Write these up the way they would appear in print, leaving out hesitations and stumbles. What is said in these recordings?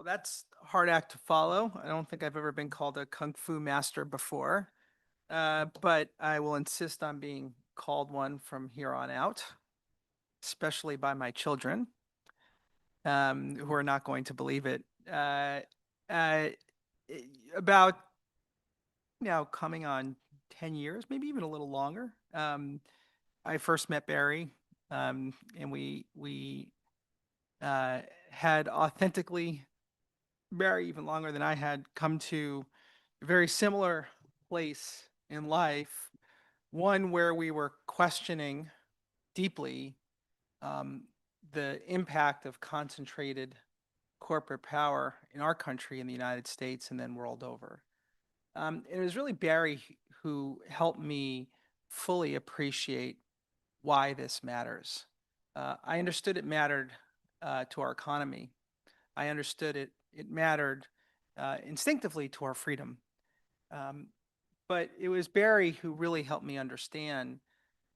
Well, that's a hard act to follow. I don't think I've ever been called a kung fu master before, but I will insist on being called one from here on out, especially by my children, who are not going to believe it. Uh, about now coming on 10 years, maybe even a little longer. I first met Barry, and we uh, had authentically Barry, even longer than I had, come to a very similar place in life, one where we were questioning deeply um, the impact of concentrated corporate power in our country, in the United States, and then world over. It was really Barry who helped me fully appreciate why this matters. I understood it mattered to our economy. I understood it mattered instinctively to our freedom. Um, but it was Barry who really helped me understand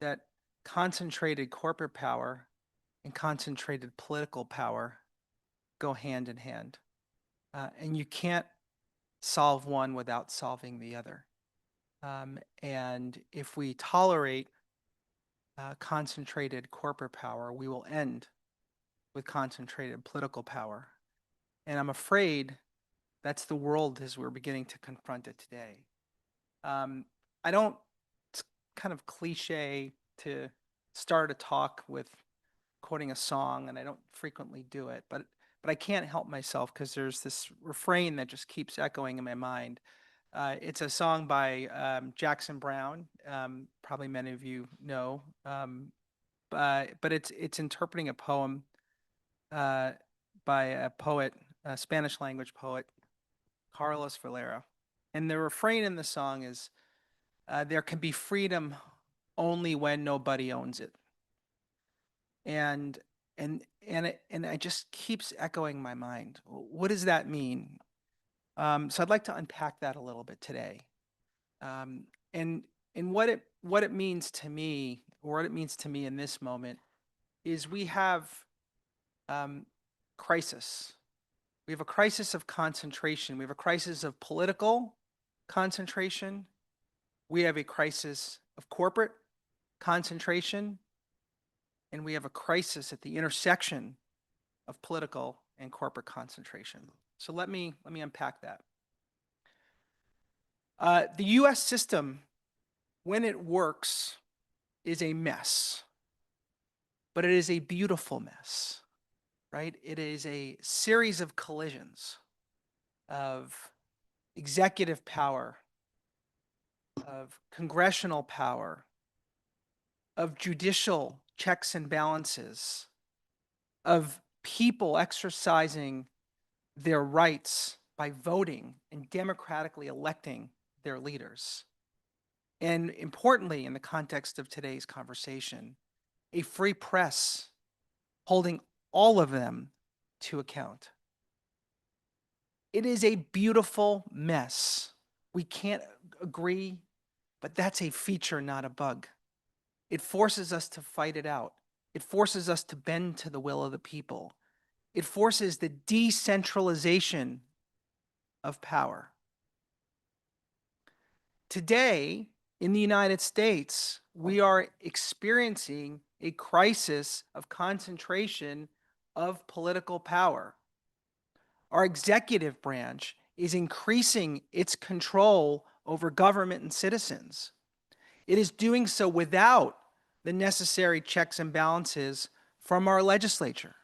that concentrated corporate power and concentrated political power go hand in hand. And you can't solve one without solving the other. And if we tolerate concentrated corporate power, we will end with concentrated political power. And I'm afraid that's the world as we're beginning to confront it today. Um, I don't, it's kind of cliche to start a talk with quoting a song, and I don't frequently do it, but I can't help myself because there's this refrain that just keeps echoing in my mind. It's a song by Jackson Brown. Probably many of you know, but it's interpreting a poem uh, by a poet, a Spanish language poet, Carlos Valera. And the refrain in the song is, there can be freedom only when nobody owns it. And it just keeps echoing my mind. What does that mean? So I'd like to unpack that a little bit today. Um, and and what it means to me, or what it means to me in this moment, is we have um, crisis. We have a crisis of concentration. We have a crisis of political concentration. We have a crisis of corporate concentration, and we have a crisis at the intersection of political and corporate concentration. So let me unpack that. The U.S. system, when it works, is a mess, but it is a beautiful mess, right? It is a series of collisions of executive power, of congressional power, of judicial checks and balances, of people exercising their rights by voting and democratically electing their leaders. And importantly, in the context of today's conversation, a free press holding all of them to account. It is a beautiful mess. We can't agree, but that's a feature, not a bug. It forces us to fight it out. It forces us to bend to the will of the people. It forces the decentralization of power. Today, in the United States, we are experiencing a crisis of concentration of political power. Our executive branch is increasing its control over government and citizens. It is doing so without the necessary checks and balances from our legislature.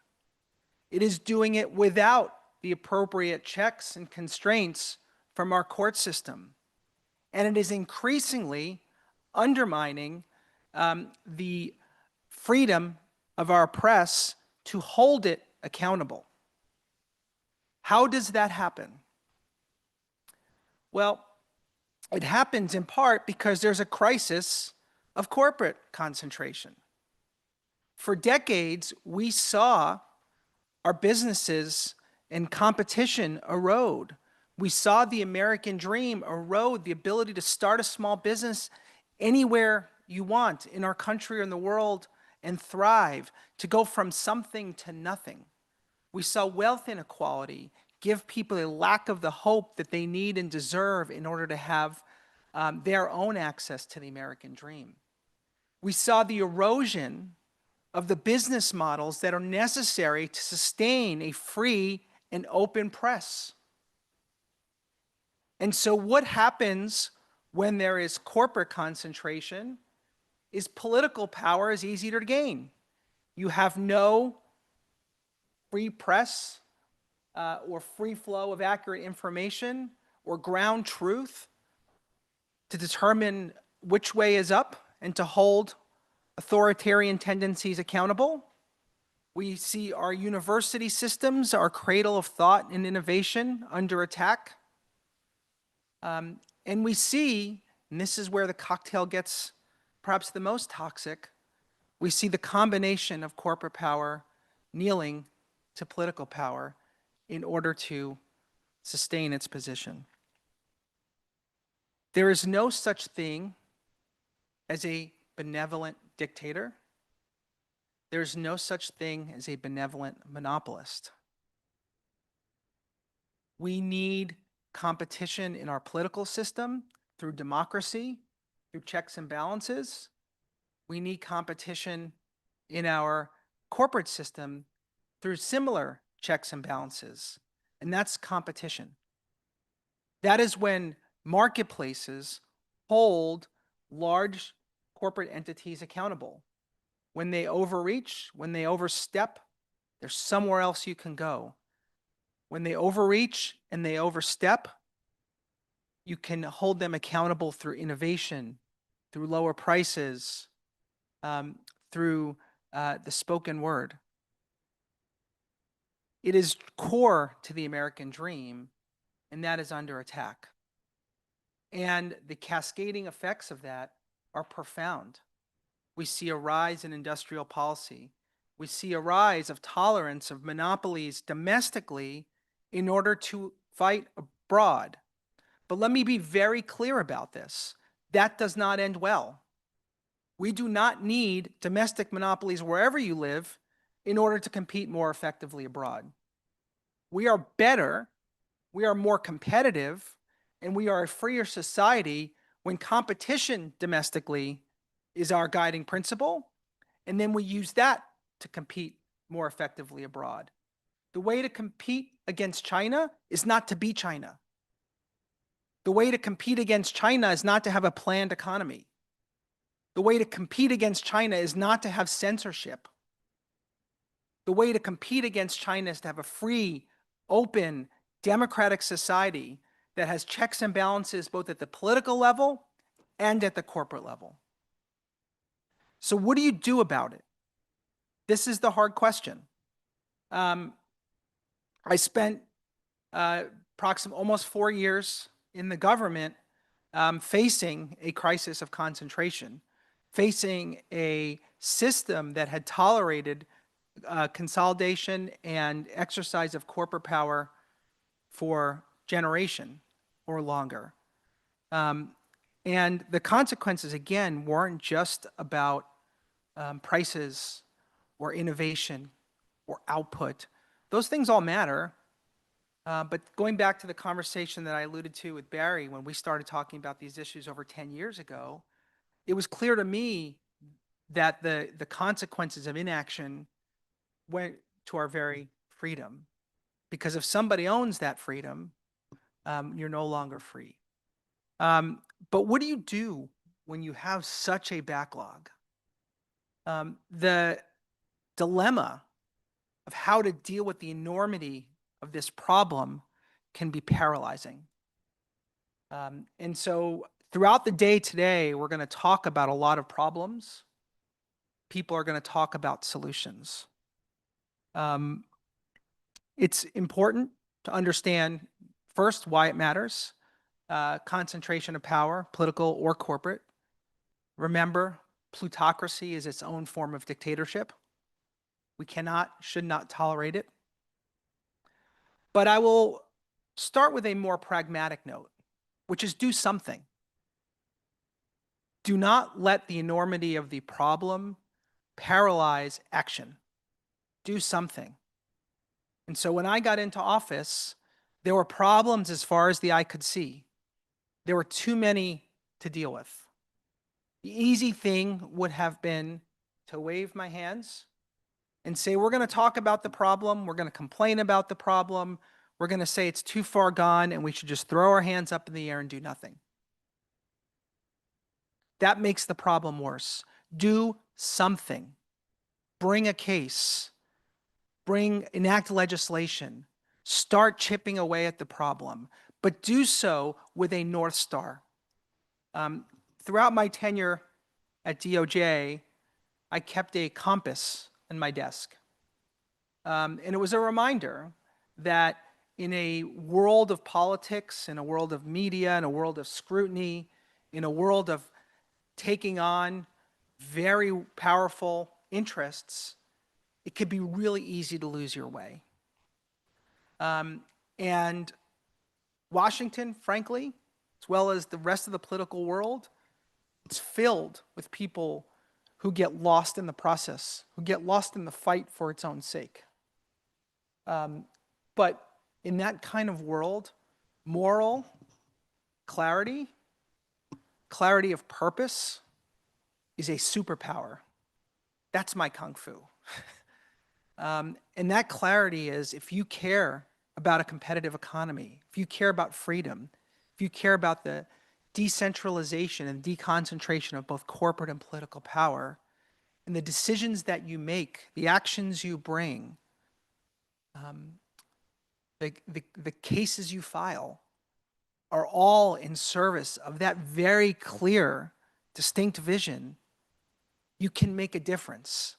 It is doing it without the appropriate checks and constraints from our court system. And it is increasingly undermining the freedom of our press to hold it accountable. How does that happen? Well, it happens in part because there's a crisis of corporate concentration. For decades, we saw our businesses and competition erode. We saw the American dream erode, the ability to start a small business anywhere you want in our country or in the world and thrive, to go from something to nothing. We saw wealth inequality give people a lack of the hope that they need and deserve in order to have their own access to the American dream. We saw the erosion of the business models that are necessary to sustain a free and open press. And so what happens when there is corporate concentration is political power is easier to gain. You have no free press or free flow of accurate information or ground truth to determine which way is up and to hold authoritarian tendencies accountable. We see our university systems, our cradle of thought and innovation, under attack. And we see, and this is where the cocktail gets perhaps the most toxic, we see the combination of corporate power kneeling to political power in order to sustain its position. There is no such thing as a benevolent dictator. There's no such thing as a benevolent monopolist. We need competition in our political system through democracy, through checks and balances. We need competition in our corporate system through similar checks and balances, and that's competition. That is when marketplaces hold large corporate entities accountable. When they overreach, when they overstep, there's somewhere else you can go. When they overreach and they overstep, you can hold them accountable through innovation, through lower prices, through the spoken word. It is core to the American dream, and that is under attack. And the cascading effects of that are profound. We see a rise in industrial policy. We see a rise of tolerance of monopolies domestically in order to fight abroad. But let me be very clear about this. That does not end well. We do not need domestic monopolies wherever you live in order to compete more effectively abroad. We are better, we are more competitive, and we are a freer society when competition domestically is our guiding principle, and then we use that to compete more effectively abroad. The way to compete against China is not to be China. The way to compete against China is not to have a planned economy. The way to compete against China is not to have censorship. The way to compete against China is to have a free, open, democratic society that has checks and balances both at the political level and at the corporate level. So what do you do about it? This is the hard question. I spent approximately almost 4 years in the government facing a crisis of concentration, facing a system that had tolerated consolidation and exercise of corporate power for generation or longer. And the consequences, again, weren't just about prices or innovation or output. Those things all matter. But going back to the conversation that I alluded to with Barry when we started talking about these issues over 10 years ago, it was clear to me that the consequences of inaction went to our very freedom. Because if somebody owns that freedom, you're no longer free. But what do you do when you have such a backlog? The dilemma of how to deal with the enormity of this problem can be paralyzing. And so throughout the day today, we're going to talk about a lot of problems. People are going to talk about solutions. It's important to understand first why it matters. Concentration of power, political or corporate. Remember, plutocracy is its own form of dictatorship. We cannot, should not tolerate it. But I will start with a more pragmatic note, which is do something. Do not let the enormity of the problem paralyze action. Do something. And so when I got into office, There were problems as far as the eye could see. There were too many to deal with. The easy thing would have been to wave my hands and say, we're going to talk about the problem. We're going to complain about the problem. We're going to say it's too far gone and we should just throw our hands up in the air and do nothing. That makes the problem worse. Do something. Bring a case. Enact legislation. Start chipping away at the problem, but do so with a North Star. Throughout my tenure at DOJ, I kept a compass in my desk. And it was a reminder that in a world of politics, in a world of media, in a world of scrutiny, in a world of taking on very powerful interests, it could be really easy to lose your way. And Washington, frankly, as well as the rest of the political world, it's filled with people who get lost in the process, who get lost in the fight for its own sake. But in that kind of world, moral clarity, clarity of purpose, is a superpower. That's my kung fu. And that clarity is, if you care about a competitive economy, if you care about freedom, if you care about the decentralization and deconcentration of both corporate and political power, and the decisions that you make, the actions you bring, the cases you file, are all in service of that very clear, distinct vision, you can make a difference.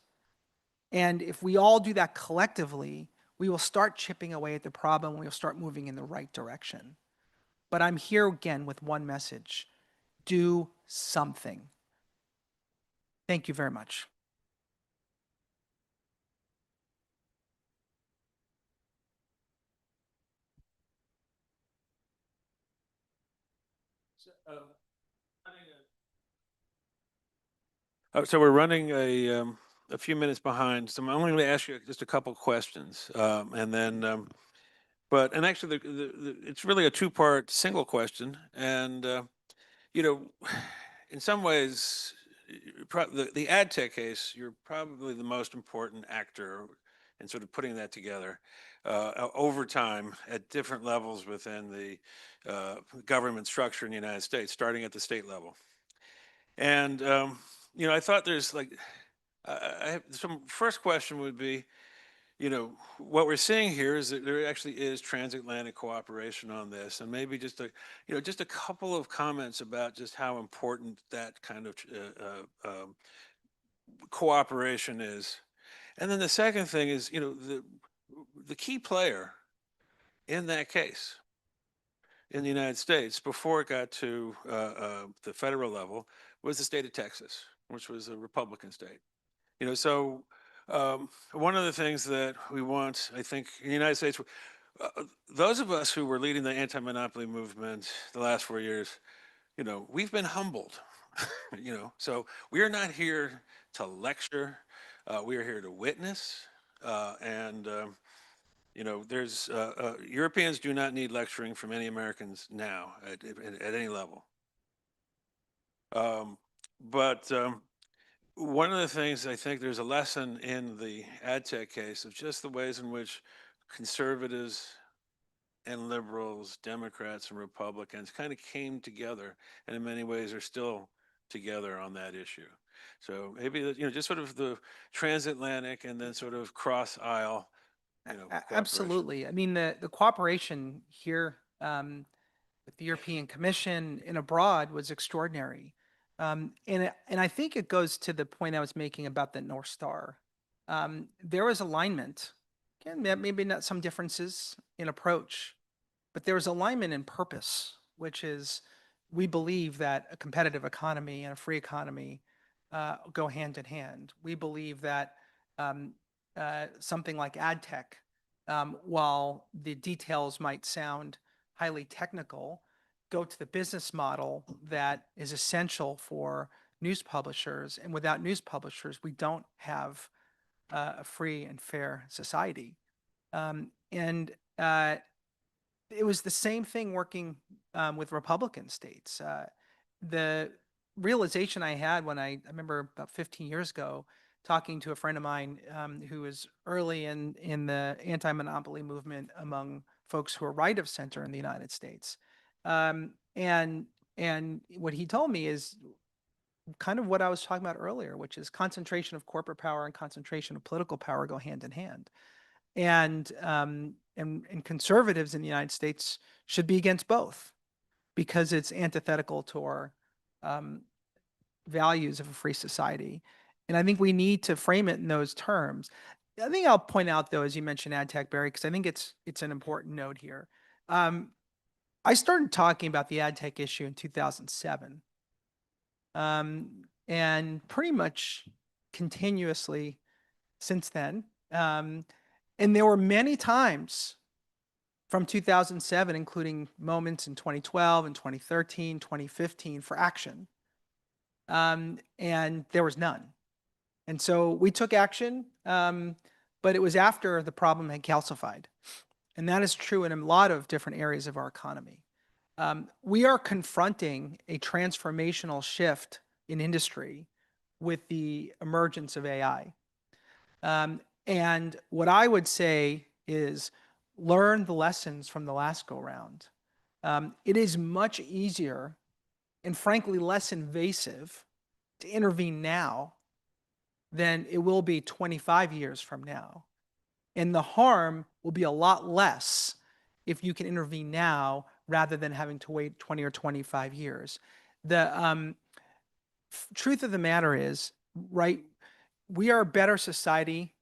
And if we all do that collectively, we will start chipping away at the problem. We will start moving in the right direction. But I'm here again with one message: do something. Thank you very much. So we're running a few minutes behind, so I'm only going to ask you just a couple questions, and then, and actually, it's really a two-part single question, and you know, in some ways, the ad tech case, you're probably the most important actor in sort of putting that together over time at different levels within the government structure in the United States, starting at the state level. And I thought there's like, I have some first question would be, what we're seeing here is that there actually is transatlantic cooperation on this, and maybe just a couple of comments about just how important that kind of cooperation is. And then the second thing is, the key player in that case in the United States before it got to the federal level was the state of Texas, which was a Republican state. So one of the things that we want, I think, in the United States, those of us who were leading the anti-monopoly movement the last 4 years, we've been humbled. So we are not here to lecture. We are here to witness. And there's Europeans do not need lecturing from any Americans now at any level. But one of the things I think there's a lesson in the ad tech case of just the ways in which conservatives and liberals, Democrats and Republicans kind of came together, and in many ways are still together on that issue. So maybe just sort of the transatlantic and then sort of cross aisle. Absolutely. I mean, the cooperation here with the European Commission and abroad was extraordinary. And I think it goes to the point I was making about the North Star. There was alignment. Again, maybe not some differences in approach, but there was alignment in purpose, which is, we believe that a competitive economy and a free economy go hand in hand. We believe that something like ad tech, while the details might sound highly technical, go to the business model that is essential for news publishers. And without news publishers, we don't have a free and fair society. And it was the same thing working with Republican states. The realization I had when I remember about 15 years ago talking to a friend of mine who was early in the anti-monopoly movement among folks who are right of center in the United States. And what he told me is kind of what I was talking about earlier, which is concentration of corporate power and concentration of political power go hand in hand. And conservatives in the United States should be against both because it's antithetical to our um, values of a free society. And I think we need to frame it in those terms. I think I'll point out though, as you mentioned, ad tech, Barry, because I think it's an important note here. Um, I started talking about the ad tech issue in 2007, and pretty much continuously since then. And there were many times from 2007, including moments in 2012 and 2013, 2015 for action. And there was none. And so we took action, but it was after the problem had calcified. And that is true in a lot of different areas of our economy. We are confronting a transformational shift in industry with the emergence of AI. And what I would say is learn the lessons from the last go round. It is much easier and frankly less invasive to intervene now than it will be 25 years from now. And the harm will be a lot less if you can intervene now rather than having to wait 20 or 25 years. The truth of the matter is, right, we are a better society,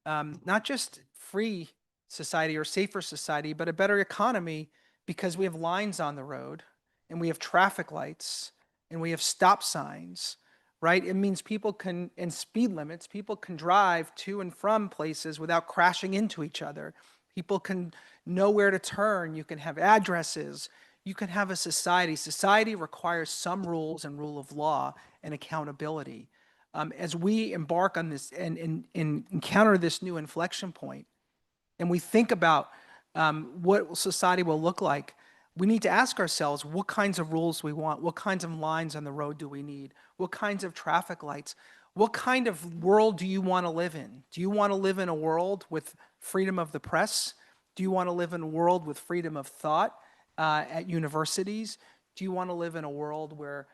not just free society or safer society, but a better economy because we have lines on the road and we have traffic lights and we have stop signs, right? It means people can, and speed limits, people can drive to and from places without crashing into each other. People can know where to turn. You can have addresses. You can have a society. Society requires some rules and rule of law and accountability. As we embark on this and encounter this new inflection point, and we think about what society will look like, we need to ask ourselves what kinds of rules we want, what kinds of lines on the road do we need, what kinds of traffic lights, what kind of world do you want to live in? Do you want to live in a world with freedom of the press? Do you want to live in a world with freedom of thought at universities? Do you want to live in a world where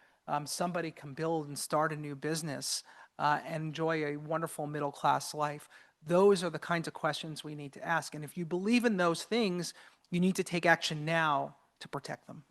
somebody can build and start a new business and enjoy a wonderful middle class life? Those are the kinds of questions we need to ask. And if you believe in those things, you need to take action now to protect them.